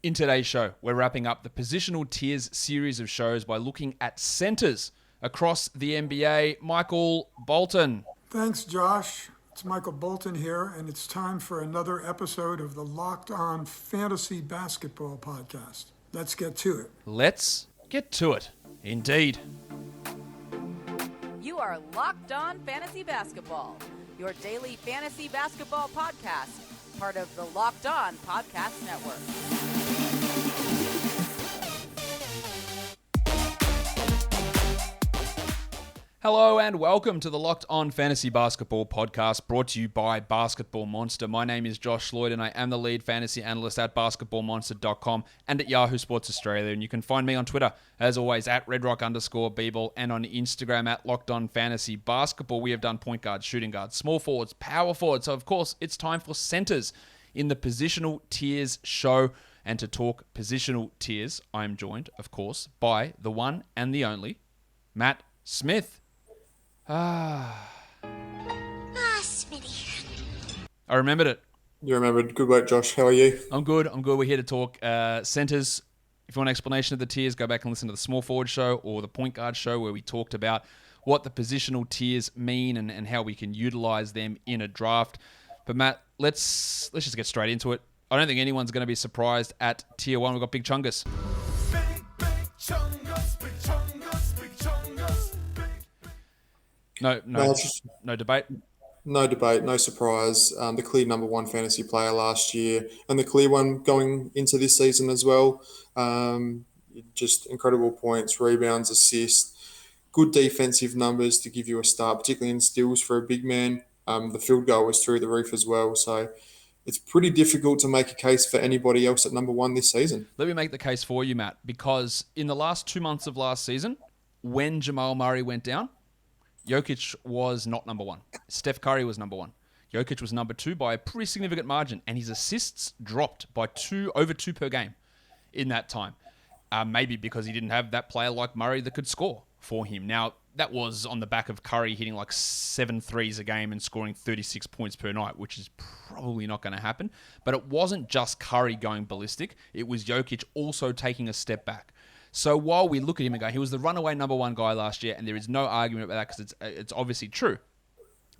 In today's show, we're wrapping up the Positional Tiers series of shows by looking at centers across the NBA. Michael Bolton. Thanks, Josh. It's Michael Bolton here, and it's time for another episode of the Locked On Fantasy Basketball Podcast. Let's get to it. Let's get to it. Indeed. You are Locked On Fantasy Basketball, your daily fantasy basketball podcast, part of the Locked On Podcast Network. Hello and welcome to the Locked On Fantasy Basketball Podcast, brought to you by Basketball Monster. My name is Josh Lloyd and I am the lead fantasy analyst at basketballmonster.com and at Yahoo Sports Australia. And you can find me on Twitter, as always, at redrock_Beeble and on Instagram at Locked On Fantasy Basketball. We have done point guards, shooting guards, small forwards, power forwards. So, of course, it's time for centers in the Positional Tiers show. And to talk positional tiers, I am joined, of course, by the one and the only Matt Smith. Smitty. I remembered it. You remembered. Good work, Josh. How are you? I'm good. We're here to talk centers. If you want an explanation of the tiers, go back and listen to the small forward show or the point guard show where we talked about what the positional tiers mean and how we can utilize them in a draft. But Matt, let's just get straight into it. I don't think anyone's going to be surprised at tier one. We've got Big Chungus. No debate. No debate, no surprise. The clear number one fantasy player last year and the clear one going into this season as well. Just incredible points, rebounds, assists, good defensive numbers to give you a start, particularly in steals for a big man. The field goal was through the roof as well. So it's pretty difficult to make a case for anybody else at number one this season. Let me make the case for you, Matt, because in the last 2 months of last season, when Jamal Murray went down, Jokic was not number one. Steph Curry was number one. Jokic was number two by a pretty significant margin, and his assists dropped by over two per game in that time. Maybe because he didn't have that player like Murray that could score for him. Now, that was on the back of Curry hitting like 7 threes a game and scoring 36 points per night, which is probably not going to happen. But it wasn't just Curry going ballistic. It was Jokic also taking a step back. So while we look at him and go, he was the runaway number one guy last year, and there is no argument about that because it's obviously true.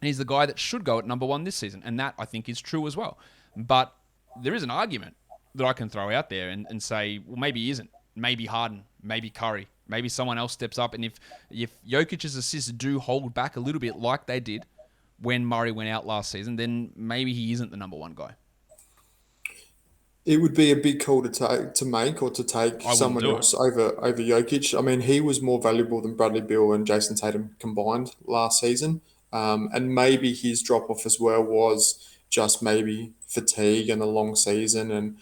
And he's the guy that should go at number one this season, and that, I think, is true as well. But there is an argument that I can throw out there and say, well, maybe he isn't. Maybe Harden, maybe Curry, maybe someone else steps up. And if Jokic's assists do hold back a little bit like they did when Murray went out last season, then maybe he isn't the number one guy. It would be a big call to take someone else over Jokic. I mean, he was more valuable than Bradley Beal and Jason Tatum combined last season. And maybe his drop-off as well was just maybe fatigue and a long season and,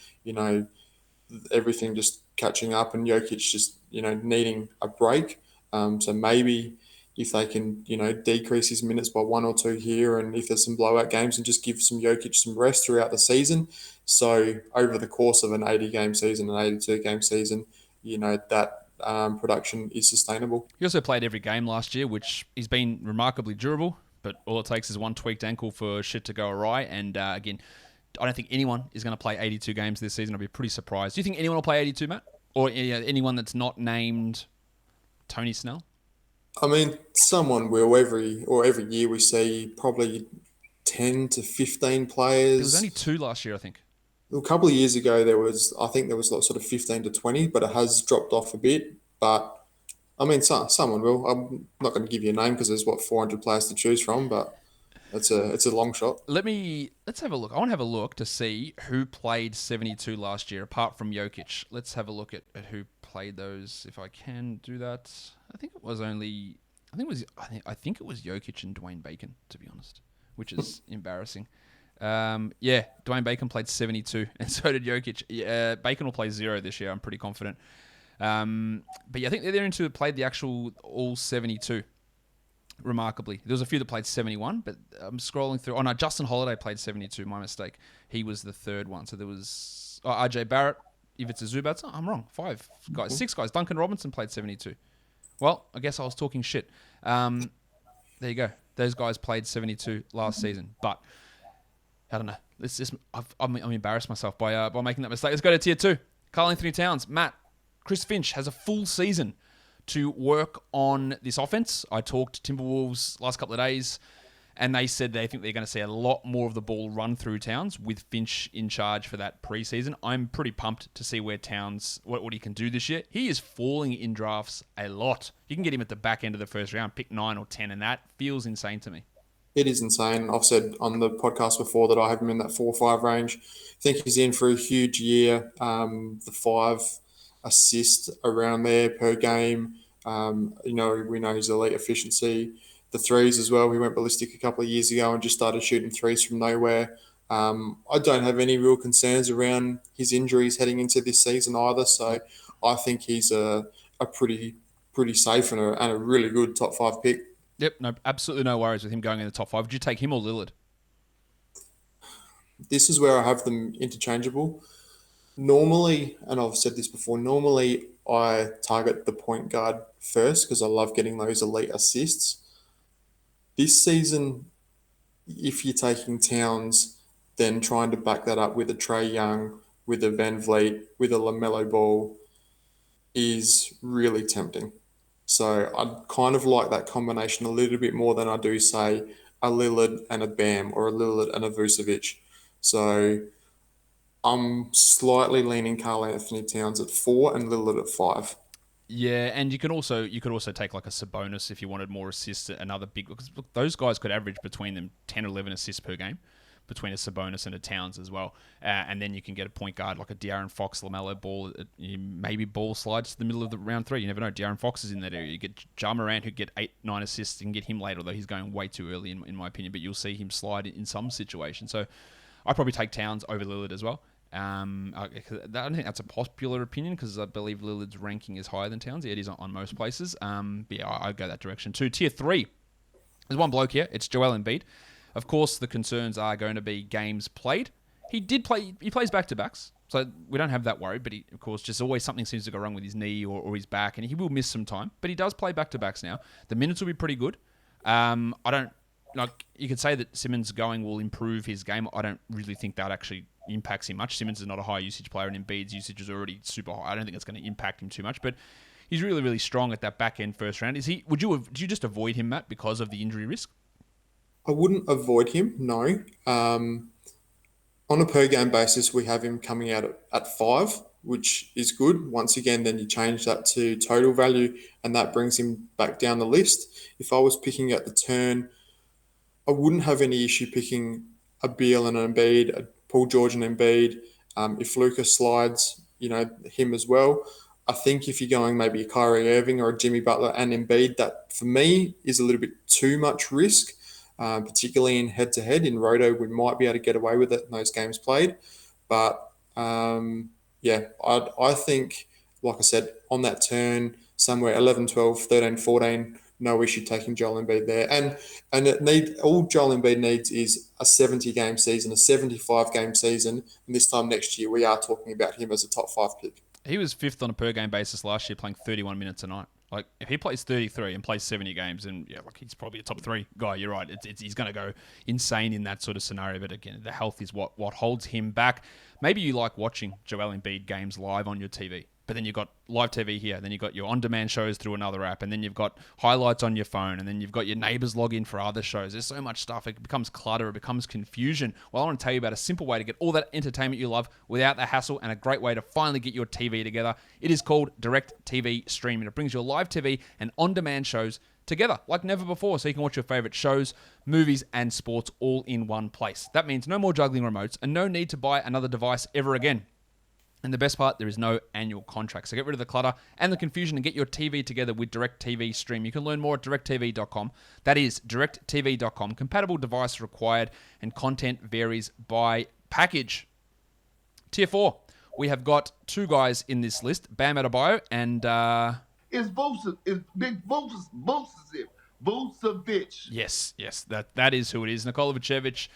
everything just catching up and Jokic just, needing a break. So maybe if they can, decrease his minutes by 1 or 2 here and if there's some blowout games and just give some Jokic some rest throughout the season. So over the course of an 80-game season, an 82-game season, that production is sustainable. He also played every game last year, which he's been remarkably durable, but all it takes is one tweaked ankle for shit to go awry. And again, I don't think anyone is going to play 82 games this season. I'd be pretty surprised. Do you think anyone will play 82, Matt? Or anyone that's not named Tony Snell? I mean, someone will every year we see probably 10 to 15 players. There was only 2 last year, I think. A couple of years ago, there was like sort of 15 to 20, but it has dropped off a bit. But, I mean, someone will. I'm not going to give you a name because there's, 400 players to choose from, but it's a long shot. Let's have a look. I want to have a look to see who played 72 last year, apart from Jokic. Let's have a look at who played those, if I can do that. I think it was Jokic and Dwayne Bacon, to be honest, which is embarrassing. Dwayne Bacon played 72, and so did Jokic. Bacon will play 0 this year, I'm pretty confident. But yeah, I think they're into played the actual all 72. Remarkably, there was a few that played 71, but I'm scrolling through. Oh no, Justin Holiday played 72. My mistake. He was the third one. So there was RJ Barrett. If it's a Zubats, I'm wrong. 5 guys, 6 guys. Duncan Robinson played 72. Well, I guess I was talking shit. There you go. Those guys played 72 last season, but I don't know. I'm embarrassed myself by making that mistake. Let's go to tier 2. Karl-Anthony Towns, Matt, Chris Finch has a full season to work on this offense. I talked to Timberwolves last couple of days, and they said they think they're going to see a lot more of the ball run through Towns with Finch in charge for that preseason. I'm pretty pumped to see where Towns, what he can do this year. He is falling in drafts a lot. You can get him at the back end of the first round, pick 9 or 10, and that feels insane to me. It is insane. I've said on the podcast before that I have him in that 4 or 5 range. I think he's in for a huge year. The 5 assists around there per game. We know his elite efficiency. The threes as well. He went ballistic a couple of years ago and just started shooting threes from nowhere. I don't have any real concerns around his injuries heading into this season either. So I think he's a pretty safe and a really good top 5 pick. Yep, no, absolutely no worries with him going in the top 5. Would you take him or Lillard? This is where I have them interchangeable. Normally, and I've said this before, normally I target the point guard first because I love getting those elite assists. This season, if you're taking Towns, then trying to back that up with a Trae Young, with a Van Vliet, with a LaMelo Ball is really tempting. So I'd kind of like that combination a little bit more than I do, say, a Lillard and a Bam or a Lillard and a Vucevic. So I'm slightly leaning Karl-Anthony Towns at 4 and Lillard at 5. Yeah, and you could also take like a Sabonis if you wanted more assists, another big, because look, those guys could average between them 10 or 11 assists per game, between a Sabonis and a Towns as well. And then you can get a point guard like a De'Aaron Fox, LaMelo Ball, maybe Ball slides to the middle of the round 3. You never know. De'Aaron Fox is in that area. You get Ja Morant, who get 8-9 assists. You can get him late, although he's going way too early in my opinion, but you'll see him slide in some situations. So I'd probably take Towns over Lillard as well. I don't think that's a popular opinion because I believe Lillard's ranking is higher than Towns. Yeah, it is on most places. But yeah, I'd go that direction too. Tier 3. There's one bloke here. It's Joel Embiid. Of course, the concerns are going to be games played. He plays back-to-backs, so we don't have that worry. But of course, just always something seems to go wrong with his knee or his back, and he will miss some time. But he does play back-to-backs now. The minutes will be pretty good. You could say that Simmons going will improve his game. I don't really think that actually impacts him much. Simmons is not a high usage player, and Embiid's usage is already super high. I don't think it's going to impact him too much, but he's really, really strong at that back end first round. Do you just avoid him, Matt, because of the injury risk? I wouldn't avoid him, no. On a per game basis, we have him coming out at 5, which is good. Once again, then you change that to total value, and that brings him back down the list. If I was picking at the turn, I wouldn't have any issue picking a Beal and an Embiid, a Paul George and Embiid. If Lucas slides, him as well. I think if you're going maybe a Kyrie Irving or a Jimmy Butler and Embiid, that for me is a little bit too much risk, particularly in head-to-head. In Roto, we might be able to get away with it in those games played. But, I think, like I said, on that turn, somewhere 11, 12, 13, 14, no issue taking Joel Embiid there. And all Joel Embiid needs is a 70-game season, a 75-game season, and this time next year we are talking about him as a top 5 pick. He was 5th on a per-game basis last year, playing 31 minutes a night. Like, if he plays 33 and plays 70 games, and he's probably a top 3 guy. You're right. He's going to go insane in that sort of scenario. But again, the health is what holds him back. Maybe you like watching Joel Embiid games live on your TV. But then you've got live TV here, then you've got your on-demand shows through another app, and then you've got highlights on your phone, and then you've got your neighbors log in for other shows. There's so much stuff. It becomes clutter. It becomes confusion. Well, I want to tell you about a simple way to get all that entertainment you love without the hassle, and a great way to finally get your TV together. It is called Direct TV Streaming. It brings your live TV and on-demand shows together like never before, so you can watch your favorite shows, movies, and sports all in one place. That means no more juggling remotes and no need to buy another device ever again. And the best part, there is no annual contract. So get rid of the clutter and the confusion and get your TV together with DirecTV Stream. You can learn more at directtv.com. That is directtv.com. Compatible device required, and content varies by package. Tier 4. We have got 2 guys in this list, Bam Adebayo and... It's Big Vucevic. Yes, that is who it is. Nikola Vucevic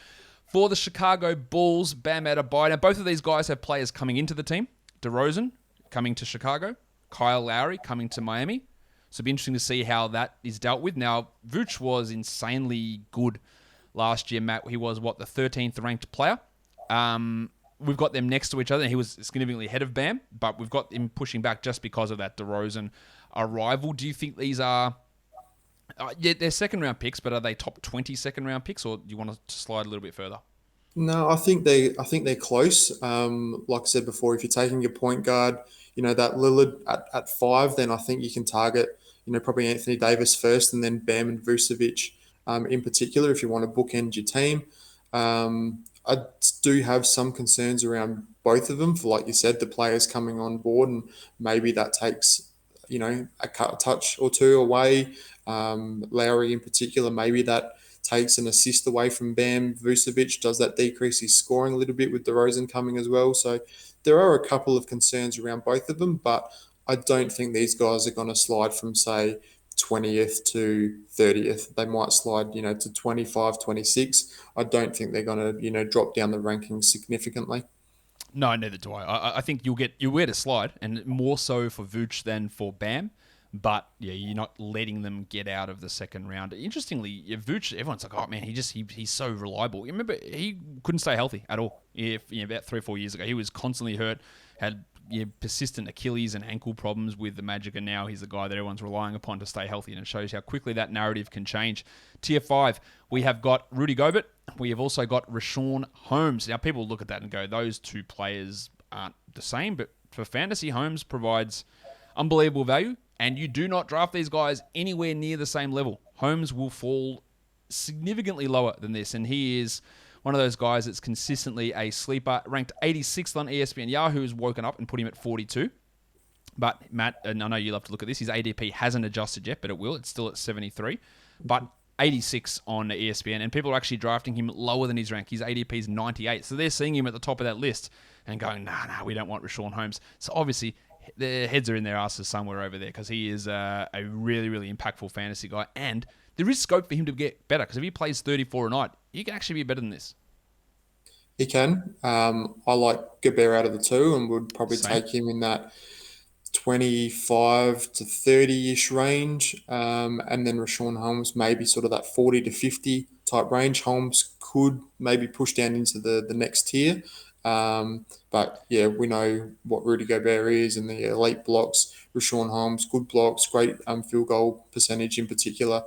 for the Chicago Bulls, Bam Adebayo. Now, both of these guys have players coming into the team. DeRozan coming to Chicago. Kyle Lowry coming to Miami. So it'll be interesting to see how that is dealt with. Now, Vooch was insanely good last year, Matt. He was, the 13th ranked player. we've got them next to each other. He was significantly ahead of Bam, but we've got him pushing back just because of that DeRozan arrival. Do you think these are... they're second-round picks, but are they top 20 second-round picks, or do you want to slide a little bit further? No, I think they're close. Like I said before, if you're taking your point guard, that Lillard at 5, then I think you can target, probably Anthony Davis first, and then Bam and Vucevic in particular if you want to bookend your team. I do have some concerns around both of them for, like you said, the players coming on board, and maybe that takes, a touch or two away. Lowry in particular, maybe that takes an assist away from Bam. Vucevic, does that decrease his scoring a little bit with DeRozan coming as well? So there are a couple of concerns around both of them, but I don't think these guys are going to slide from, say, 20th to 30th. They might slide, to 25, 26. I don't think they're going to, drop down the rankings significantly. No, neither do I. I think you'll get a slide, and more so for Vooch than for Bam. But yeah, you're not letting them get out of the second round. Interestingly, Vooch, everyone's like, oh man, he's so reliable. You remember he couldn't stay healthy at all. About 3 or 4 years ago, he was constantly hurt, had persistent Achilles and ankle problems with the Magic, and now he's the guy that everyone's relying upon to stay healthy, and it shows how quickly that narrative can change. Tier 5, we have got Rudy Gobert. We have also got Richaun Holmes. Now, people look at that and go, those two players aren't the same, but for fantasy, Holmes provides unbelievable value, and you do not draft these guys anywhere near the same level. Holmes will fall significantly lower than this, and he is one of those guys that's consistently a sleeper, ranked 86th on ESPN. Yahoo has woken up and put him at 42. But Matt, and I know you love to look at this, his ADP hasn't adjusted yet, but it will. It's still at 73. But 86 on ESPN, and people are actually drafting him lower than his rank. His ADP is 98. So they're seeing him at the top of that list and going, nah, we don't want Richaun Holmes. So obviously, their heads are in their asses somewhere over there, because he is a really, really impactful fantasy guy. And there is scope for him to get better, because if he plays 34 a night, he can actually be better than this. He can. I like Gobert out of the two, and would probably take him in that 25 to 30-ish range. And then Richaun Holmes, maybe sort of that 40 to 50 type range. Holmes could maybe push down into the next tier. But yeah, we know what Rudy Gobert is, and the elite blocks. Richaun Holmes, good blocks, great field goal percentage in particular.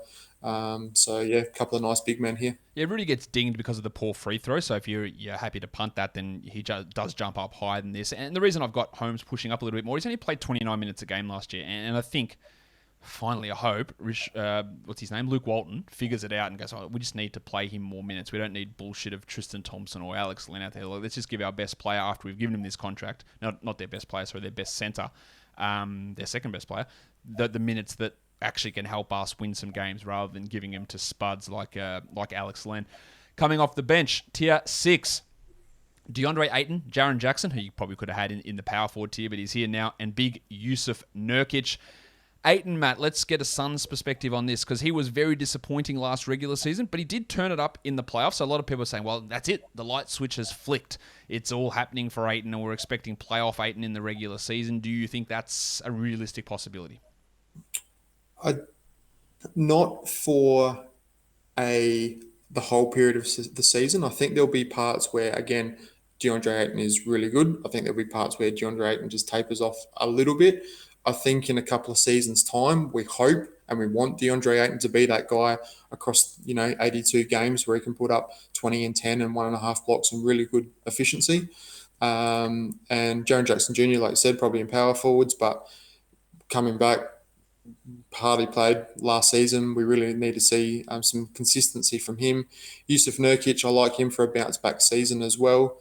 So yeah, a couple of nice big men here. Yeah, Rudy gets dinged because of the poor free throw. So if you're happy to punt that, then he does jump up higher than this. And the reason I've got Holmes pushing up a little bit more, he's only played 29 minutes a game last year, and I think, finally, I hope, Luke Walton figures it out and goes, we just need to play him more minutes. We don't need bullshit of Tristan Thompson or Alex Len out there. Let's just give our best player, after we've given him this contract, not their best player, sorry, their best center, their second best player, the minutes that actually can help us win some games, rather than giving him to spuds like Alex Len. Coming off the bench, tier 6, DeAndre Ayton, Jaren Jackson, who you probably could have had in the power forward tier, but he's here now, and big Yusuf Nurkic. Ayton, Matt, let's get a Suns perspective on this, because he was very disappointing last regular season, but he did turn it up in the playoffs. So a lot of people are saying, well, that's it. The light switch has flicked. It's all happening for Ayton, and we're expecting playoff Ayton in the regular season. Do you think that's a realistic possibility? Not for the whole period of the season. I think there'll be parts where, again, DeAndre Ayton is really good. I think there'll be parts where DeAndre Ayton just tapers off a little bit. I think in a couple of seasons' time, we hope and we want DeAndre Ayton to be that guy across, 82 games where he can put up 20 and 10 and 1.5 blocks and really good efficiency. And Jaren Jackson Jr., like I said, probably in power forwards, but coming back, hardly played last season. We really need to see some consistency from him. Yusuf Nurkic, I like him for a bounce-back season as well.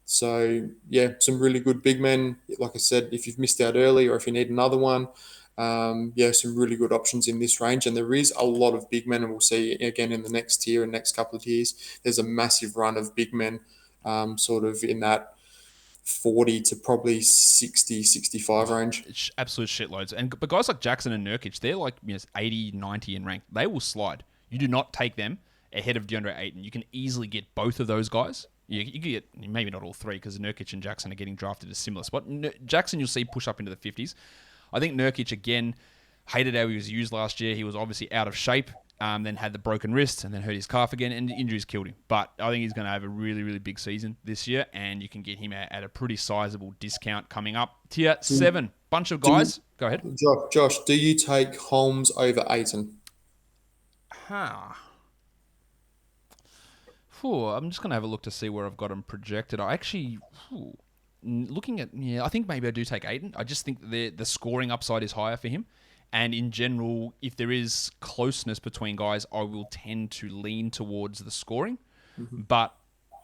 So, yeah, some really good big men. Like I said, if you've missed out early or if you need another one, some really good options in this range. And there is a lot of big men, and we'll see again in the next tier and next couple of tiers. There's a massive run of big men sort of in that 40 to probably 60, 65 range. It's absolute shitloads. But guys like Jackson and Nurkic, they're like 80, 90 in rank. They will slide. You do not take them ahead of DeAndre Ayton. You can easily get both of those guys. You can get maybe not all three, because Nurkic and Jackson are getting drafted at a similar spot. Jackson you'll see push up into the 50s. I think Nurkic, again, hated how he was used last year. He was obviously out of shape. then had the broken wrist, and then hurt his calf again, and the injuries killed him. But I think he's going to have a really, really big season this year, and you can get him at a pretty sizable discount coming up. Tier 7, bunch of guys. Go ahead. Josh, do you take Holmes over Ayton? I'm just going to have a look to see where I've got him projected. I actually, looking at, I think maybe I do take Ayton. I just think the scoring upside is higher for him. And in general, if there is closeness between guys, I will tend to lean towards the scoring. But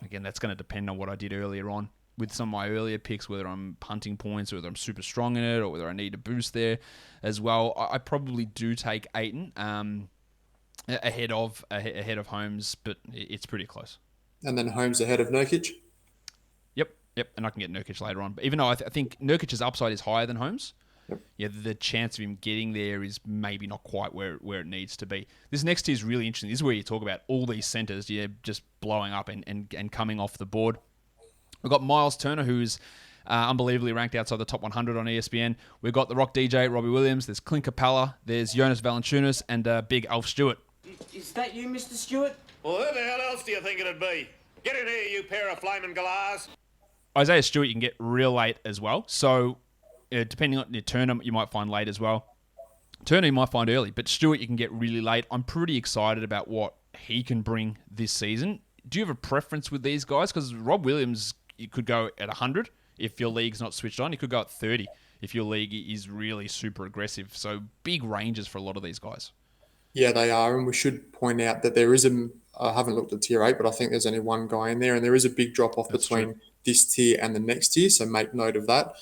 again, that's going to depend on what I did earlier on with some of my earlier picks, whether I'm punting points, or whether I'm super strong in it, or whether I need a boost there as well. I probably do take Ayton ahead of Holmes, but it's pretty close. And then Holmes ahead of Nurkic? Yep, and I can get Nurkic later on. But even though I think Nurkic's upside is higher than Holmes, the chance of him getting there is maybe not quite where it needs to be. This next tier is really interesting. This is where you talk about all these centers, just blowing up and coming off the board. We've got Miles Turner, who's unbelievably ranked outside the top 100 on ESPN. We've got the Rock DJ, Robbie Williams. There's Clint Capella. There's Jonas Valanciunas and Big Alf Stewart. Is that you, Mr. Stewart? Well, who the hell else do you think it'd be? Get in here, you pair of flaming galahs. Isaiah Stewart you can get real late as well. So depending on your Turner, you might find late as well. Turner you might find early, but Stewart you can get really late. I'm pretty excited about what he can bring this season. Do you have a preference with these guys? Because Rob Williams, you could go at 100 if your league's not switched on. You could go at 30 if your league is really super aggressive. So big ranges for a lot of these guys. Yeah, they are. And we should point out that there is I haven't looked at tier 8, but I think there's only one guy in there. And there is a big drop-off between this tier and the next tier. So make note of that.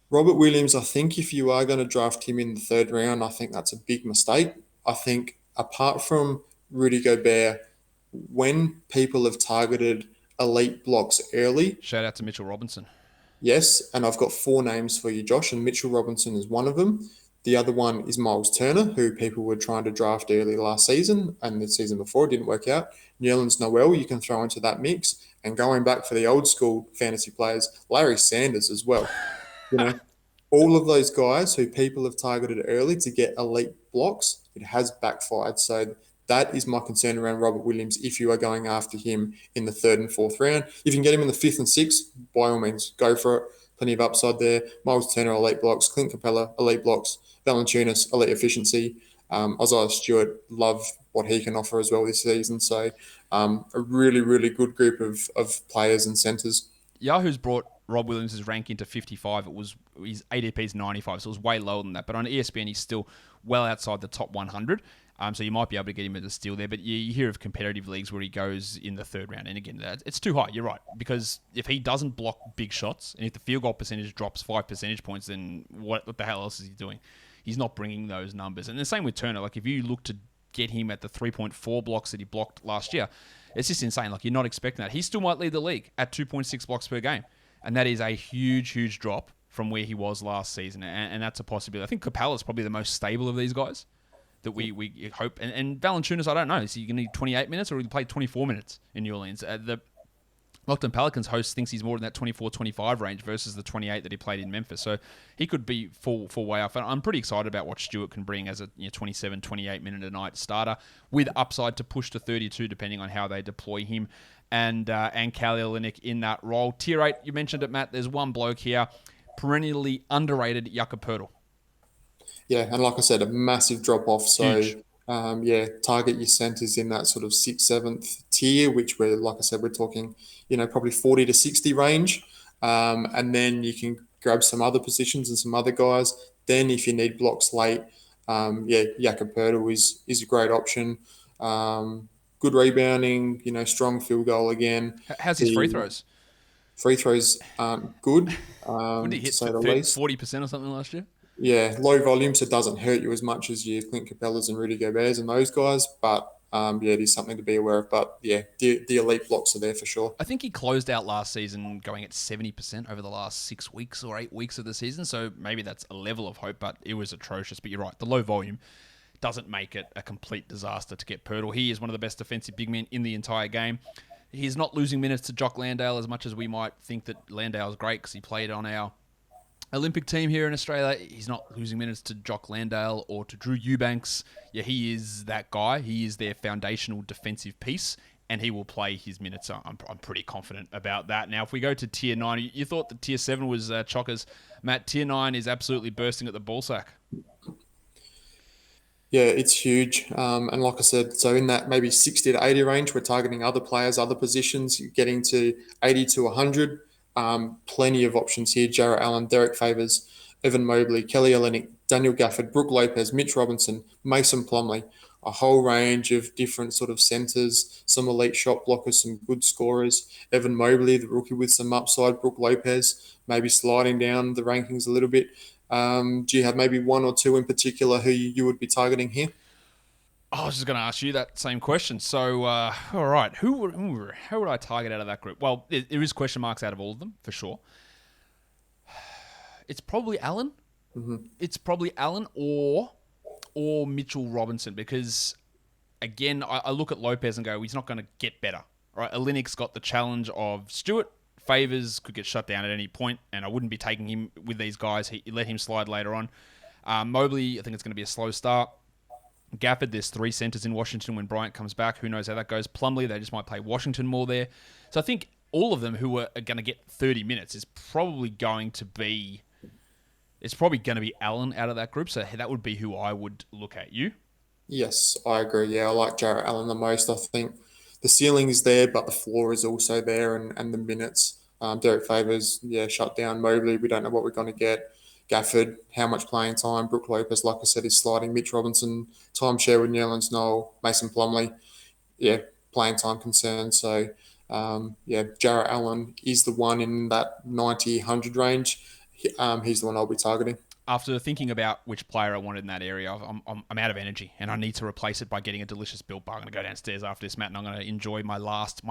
Robert Williams, I think if you are going to draft him in the 3rd round, I think that's a big mistake. I think apart from Rudy Gobert, when people have targeted elite blocks early... Shout out to Mitchell Robinson. Yes, and I've got 4 names for you, Josh, and Mitchell Robinson is one of them. The other one is Miles Turner, who people were trying to draft early last season, and the season before it didn't work out. Nerlens Noel, you can throw into that mix. And going back for the old school fantasy players, Larry Sanders as well. All of those guys who people have targeted early to get elite blocks, it has backfired. So that is my concern around Robert Williams if you are going after him in the 3rd and 4th round. If you can get him in the 5th and 6th, by all means, go for it. Plenty of upside there. Miles Turner, elite blocks. Clint Capella, elite blocks. Valanciunas, elite efficiency. Isaiah Stewart, love what he can offer as well this season. So a really, really good group of players and centers. Yahoo's brought Rob Williams' rank into 55. His ADP is 95, so it was way lower than that. But on ESPN, he's still well outside the top 100. So you might be able to get him at a steal there. But you hear of competitive leagues where he goes in the 3rd round. And again, it's too high. You're right. Because if he doesn't block big shots, and if the field goal percentage drops 5 percentage points, then what the hell else is he doing? He's not bringing those numbers. And the same with Turner. Like if you look to get him at the 3.4 blocks that he blocked last year, it's just insane. Like you're not expecting that. He still might lead the league at 2.6 blocks per game. And that is a huge, huge drop from where he was last season. And that's a possibility. I think Capella's probably the most stable of these guys that we hope. And Valanciunas, I don't know. Is he going to need 28 minutes or will he play 24 minutes in New Orleans? The Locked On Pelicans host thinks he's more in that 24-25 range versus the 28 that he played in Memphis. So he could be full way off. And I'm pretty excited about what Stewart can bring as a 27, 28 minute a night starter with upside to push to 32 depending on how they deploy him and Kelly Olynyk in that role. Tier 8, you mentioned it, Matt. There's one bloke here, perennially underrated Jakob Poeltl. Yeah, and like I said, a massive drop-off. So, huge. Target your centers in that sort of 6th, 7th tier, which we're, like I said, we're talking, probably 40 to 60 range. And then you can grab some other positions and some other guys. Then if you need blocks late, Jakob Poeltl is a great option. Good rebounding, strong field goal again. How's his free throws? Free throws aren't good, Did he hit to say the least. 40% or something last year? Yeah, low volume, so it doesn't hurt you as much as your Clint Capellas and Rudy Gobert's and those guys. But, it is something to be aware of. But, the elite blocks are there for sure. I think he closed out last season going at 70% over the last 6 weeks or 8 weeks of the season. So maybe that's a level of hope, but it was atrocious. But you're right, the low volume doesn't make it a complete disaster to get Poeltl. He is one of the best defensive big men in the entire game. He's not losing minutes to Jock Landale as much as we might think that Landale is great because he played on our Olympic team here in Australia, he's not losing minutes to Jock Landale or to Drew Eubanks. Yeah, he is that guy. He is their foundational defensive piece, and he will play his minutes. I'm pretty confident about that. Now, if we go to Tier 9, you thought that Tier 7 was chockers. Matt, Tier 9 is absolutely bursting at the ballsack. Yeah, it's huge. And like I said, so in that maybe 60 to 80 range, we're targeting other players, other positions, getting to 80 to 100. Plenty of options here. Jarrett Allen, Derek Favors, Evan Mobley, Kelly Olynyk, Daniel Gafford, Brooke Lopez, Mitch Robinson, Mason Plumlee, a whole range of different sort of centers, some elite shot blockers, some good scorers. Evan Mobley, the rookie with some upside. Brooke Lopez, maybe sliding down the rankings a little bit. Do you have maybe one or two in particular who you would be targeting here? I was just going to ask you that same question. So, all right, how would I target out of that group? Well, there is question marks out of all of them, for sure. It's probably Allen. Mm-hmm. It's probably Allen or Mitchell Robinson because, again, I look at Lopez and go, he's not going to get better. Right? Olynyk's got the challenge of Stewart. Favors could get shut down at any point, and I wouldn't be taking him with these guys. He let him slide later on. Mobley, I think it's going to be a slow start. Gafford, there's 3 centers in Washington when Bryant comes back. Who knows how that goes? Plumlee, they just might play Washington more there. So I think all of them who are going to get 30 minutes is probably going to be... It's probably going to be Allen out of that group, so that would be who I would look at. You? Yes, I agree. Yeah, I like Jarrett Allen the most. I think the ceiling is there, but the floor is also there, and the minutes. Derek Favors, shut down. Mobley, we don't know what we're going to get. Gafford, how much playing time? Brooke Lopez, like I said, is sliding. Mitch Robinson, timeshare with Nerlens Noel, Mason Plumlee, playing time concerns. So, Jarrett Allen is the one in that 90, 100 range. He's the one I'll be targeting. After thinking about which player I wanted in that area, I'm out of energy, and I need to replace it by getting a delicious Built Bar. I'm going to go downstairs after this, Matt, and I'm going to enjoy my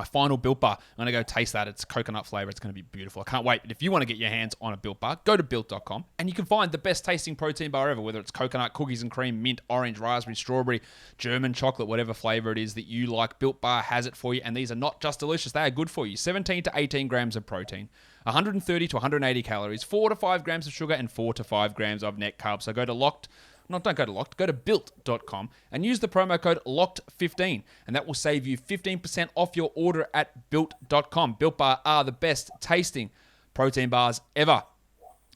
final Built Bar. I'm going to go taste that. It's coconut flavor. It's going to be beautiful. I can't wait. But if you want to get your hands on a Built Bar, go to Built.com, and you can find the best tasting protein bar ever, whether it's coconut, cookies and cream, mint, orange, raspberry, strawberry, German chocolate, whatever flavor it is that you like. Built Bar has it for you, and these are not just delicious. They are good for you. 17 to 18 grams of protein, 130 to 180 calories, 4 to 5 grams of sugar, and 4 to 5 grams of net carbs. So go to Built.com and use the promo code LOCKED15, and that will save you 15% off your order at Built.com. Built Bar are the best tasting protein bars ever.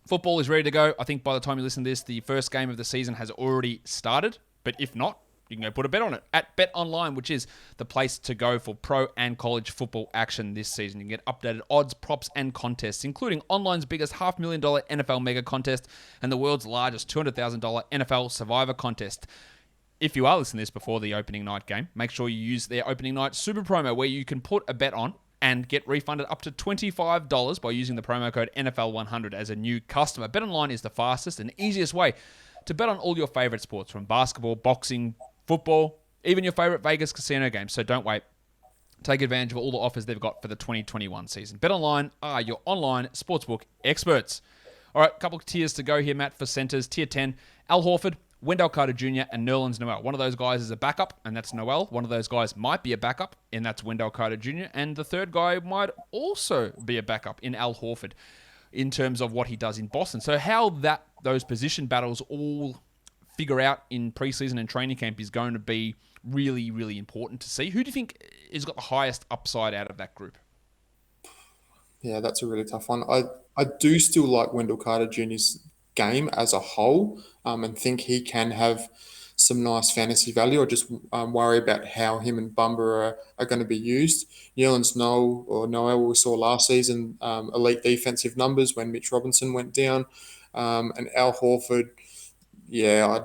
Football is ready to go. I think by the time you listen to this, the first game of the season has already started, but if not, you can go put a bet on it at Bet Online, which is the place to go for pro and college football action this season. You can get updated odds, props, and contests, including online's biggest $500,000 NFL mega contest and the world's largest $200,000 NFL Survivor contest. If you are listening to this before the opening night game, make sure you use their opening night super promo where you can put a bet on and get refunded up to $25 by using the promo code NFL100 as a new customer. Bet Online is the fastest and easiest way to bet on all your favorite sports, from basketball, boxing, football, even your favorite Vegas casino games. So don't wait. Take advantage of all the offers they've got for the 2021 season. BetOnline are your online sportsbook experts. All right, a couple of tiers to go here, Matt, for centers. Tier 10, Al Horford, Wendell Carter Jr., and Nerlens Noel. One of those guys is a backup, and that's Noel. One of those guys might be a backup, and that's Wendell Carter Jr., and the third guy might also be a backup in Al Horford in terms of what he does in Boston. So how those position battles all figure out in preseason and training camp is going to be really, really important to see. Who do you think has got the highest upside out of that group? Yeah, that's a really tough one. I do still like Wendell Carter Jr.'s game as a whole, and think he can have some nice fantasy value. I just worry about how him and Bamba are going to be used. Nerlens Noel, we saw last season, elite defensive numbers when Mitch Robinson went down, and Al Horford. I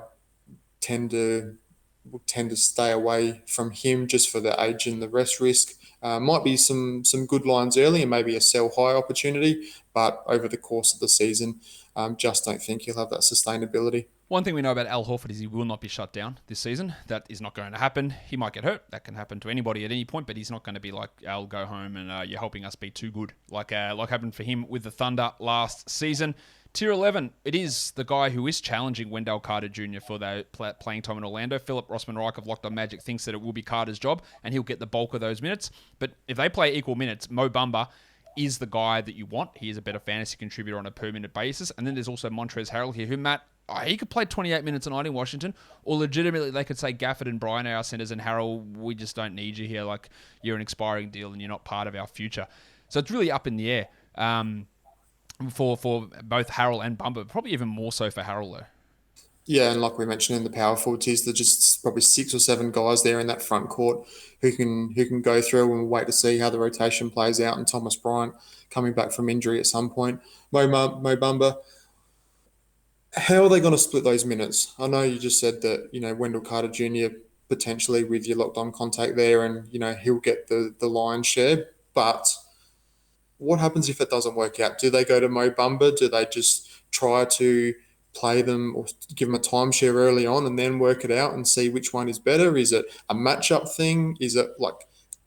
tend to stay away from him just for the age and the rest risk. Might be some good lines early and maybe a sell high opportunity, but over the course of the season, just don't think he'll have that sustainability. One thing we know about Al Horford is he will not be shut down this season. That is not going to happen. He might get hurt. That can happen to anybody at any point, but he's not going to be like, Al, go home and you're helping us be too good, like happened for him with the Thunder last season. Tier 11, it is the guy who is challenging Wendell Carter Jr. for the playing time in Orlando. Philip Rossman-Reich of Locked On Magic thinks that it will be Carter's job, and he'll get the bulk of those minutes. But if they play equal minutes, Mo Bamba is the guy that you want. He is a better fantasy contributor on a per-minute basis. And then there's also Montrezl Harrell here, who, Matt, he could play 28 minutes a night in Washington, or legitimately they could say Gafford and Bryan are our centers, and Harrell, we just don't need you here. Like, you're an expiring deal and you're not part of our future. So it's really up in the air for both Harrell and Bamba, probably even more so for Harrell, though. Yeah, and like we mentioned in the power forward tiers, there's just probably 6 or 7 guys there in that front court who can go through, and we'll wait to see how the rotation plays out. And Thomas Bryant coming back from injury at some point. Mo Bamba, how are they going to split those minutes? I know you just said that, Wendell Carter Jr. potentially with your locked on contact there, and, he'll get the lion's share. But what happens if it doesn't work out? Do they go to Mo Bamba? Do they just try to play them or give them a timeshare early on and then work it out and see which one is better? Is it a matchup thing? Is it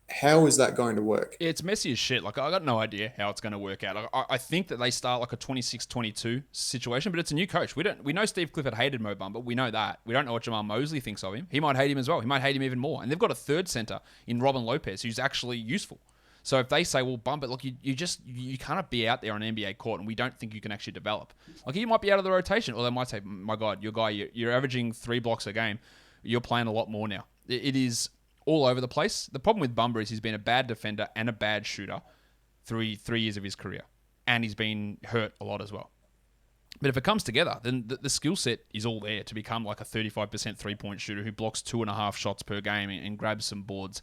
how is that going to work? It's messy as shit. I got no idea how it's going to work out. I think that they start like a 26-22 situation, but it's a new coach. We know Steve Clifford hated Mo Bamba. We know that. We don't know what Jamal Mosley thinks of him. He might hate him as well. He might hate him even more. And they've got a third center in Robin Lopez who's actually useful. So if they say, well, Bamba, look, you can't be out there on an NBA court, and we don't think you can actually develop. Like, you might be out of the rotation, or they might say, my God, you're averaging 3 blocks a game. You're playing a lot more now. It is all over the place. The problem with Bamba is he's been a bad defender and a bad shooter 3 years of his career, and he's been hurt a lot as well. But if it comes together, then the skill set is all there to become like a 35% three-point shooter who blocks 2.5 shots per game and grabs some boards.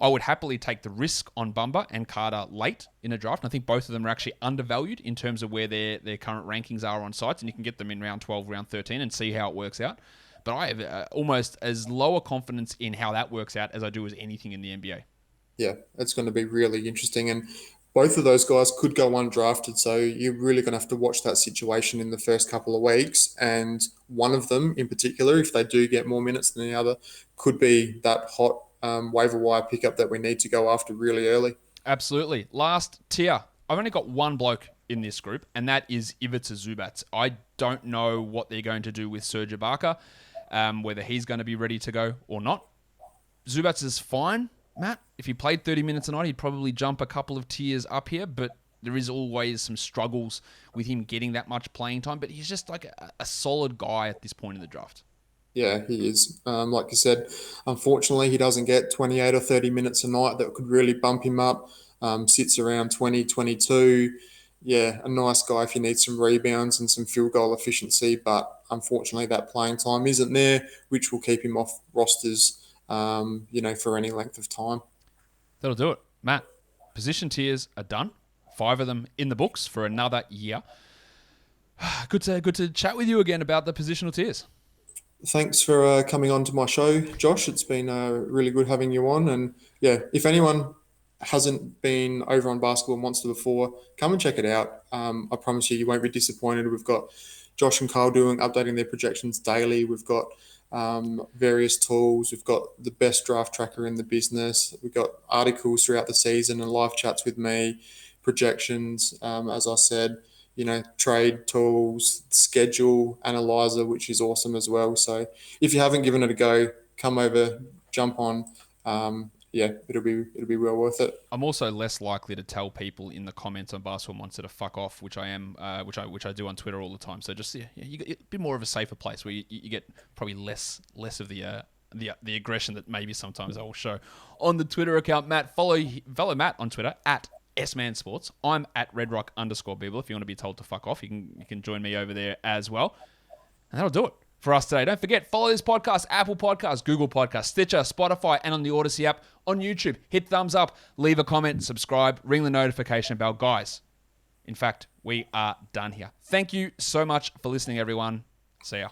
I would happily take the risk on Bamba and Carter late in a draft. And I think both of them are actually undervalued in terms of where their current rankings are on sites. And you can get them in round 12, round 13 and see how it works out. But I have almost as lower confidence in how that works out as I do as anything in the NBA. Yeah, it's going to be really interesting. And both of those guys could go undrafted. So you're really going to have to watch that situation in the first couple of weeks. And one of them in particular, if they do get more minutes than the other, could be that hot waiver wire pickup that we need to go after really early. Absolutely. Last tier. I've only got one bloke in this group, and that is Ivica Zubats. I don't know what they're going to do with Serge Ibaka, whether he's going to be ready to go or not. Zubats is fine, Matt. If he played 30 minutes a night, he'd probably jump a couple of tiers up here, but there is always some struggles with him getting that much playing time, but he's just like a solid guy at this point in the draft. Yeah, he is. Like you said, unfortunately, he doesn't get 28 or 30 minutes a night that could really bump him up. Sits around 20, 22. Yeah, a nice guy if you need some rebounds and some field goal efficiency. But unfortunately, that playing time isn't there, which will keep him off rosters, for any length of time. That'll do it. Matt, position tiers are done. 5 of them in the books for another year. Good to chat with you again about the positional tiers. Thanks for coming on to my show, Josh. It's been really good having you on. And yeah, if anyone hasn't been over on Basketball Monster before, come and check it out. I promise you won't be disappointed. We've got Josh and Carl updating their projections daily. We've got various tools. We've got the best draft tracker in the business. We've got articles throughout the season and live chats with me, projections, as I said, trade tools, schedule analyzer, which is awesome as well. So if you haven't given it a go, come over, jump on. It'll be well worth it. I'm also less likely to tell people in the comments on Basketball Monster to fuck off, which I am, which I do on Twitter all the time. So just you get a bit more of a safer place where you get probably less of the aggression that maybe sometimes I will show on the Twitter account. Matt, follow Matt on Twitter at SManSports. I'm at RedRock_Beeble. If you want to be told to fuck off, you can join me over there as well. And that'll do it for us today. Don't forget, follow this podcast, Apple Podcasts, Google Podcasts, Stitcher, Spotify, and on the Odyssey app. On YouTube, hit thumbs up, leave a comment, subscribe, ring the notification bell. Guys, in fact, we are done here. Thank you so much for listening, everyone. See ya.